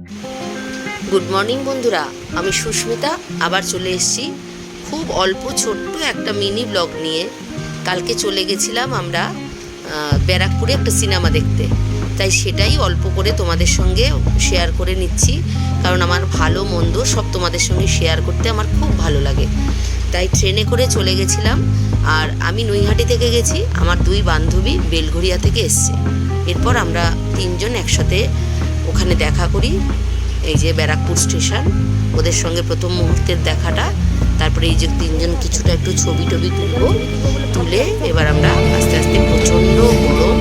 Good morning বন্ধুরা, আমি সুস্মিতা আবার চলে এসেছি খুব অল্প ছোট্ট একটা মিনি ব্লগ নিয়ে। কালকে চলে গেছিলাম আমরা ব্যারাকপুরে একটা সিনেমা দেখতে, তাই সেটাই অল্প করে তোমাদের সঙ্গে শেয়ার করে নিচ্ছি। কারণ আমার ভালো মন্দ সব তোমাদের সঙ্গে শেয়ার করতে আমার খুব ভালো লাগে। তাই ট্রেনে করে চলে গেছিলাম। আর আমি নৈহাটি থেকে গেছি, আমার দুই বান্ধবী বেলঘরিয়া থেকে এসছে। এরপর আমরা তিনজন একসাথে ওখানে দেখা করি, এই যে ব্যারাকপুর স্টেশন, ওদের সঙ্গে প্রথম মুহূর্তের দেখাটা। তারপরে এই যে তিনজন কিছুটা একটু ছবি টবি তুলে এবার আমরা আস্তে আস্তে প্রচণ্ড গরম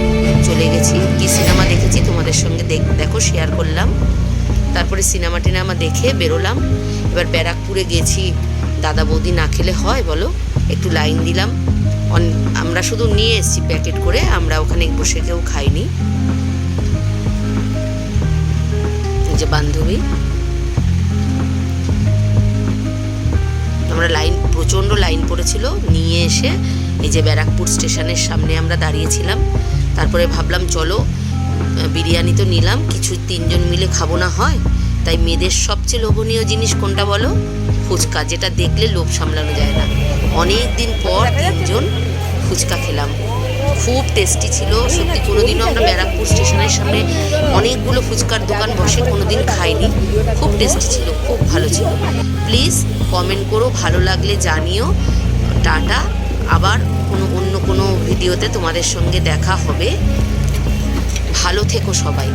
চলে গেছি। কি সিনেমা দেখেছি তোমাদের সঙ্গে দেখো শেয়ার করলাম। তারপরে সিনেমা টিনেমা দেখে বেরোলাম। এবার ব্যারাকপুরে গেছি, দাদা বৌদি না খেলে হয় বলো, একটু লাইন দিলাম। আমরা শুধু নিয়ে এসেছি প্যাকেট করে, আমরা ওখানে বসে কেউ খাইনি। যে বান্ধবী, আমরা প্রচণ্ড লাইন পড়েছিল, নিয়ে এসে এই যে ব্যারাকপুর স্টেশনের সামনে আমরা দাঁড়িয়েছিলাম। তারপরে ভাবলাম চলো বিরিয়ানি তো নিলাম, কিছু তিনজন মিলে খাবো না হয়। তাই মেয়েদের সবচেয়ে লোভনীয় জিনিস কোনটা বলো? ফুচকা, যেটা দেখলে লোভ সামলানো যায় না। অনেক দিন পর তিনজন ফুচকা খেলাম, খুব টেস্টি ছিল সত্যি। কোনোদিনও আমরা ব্যারাকপুর স্টেশনের সামনে অনেকগুলো ফুচকার দোকান বসে কোনোদিন খাইনি। খুব টেস্টি ছিল, খুব ভালো ছিল। প্লিজ কমেন্ট করো, ভালো লাগলে জানিও। টাটা, আবার অন্য কোনো ভিডিওতে তোমাদের সঙ্গে দেখা হবে। ভালো থেকো সবাই।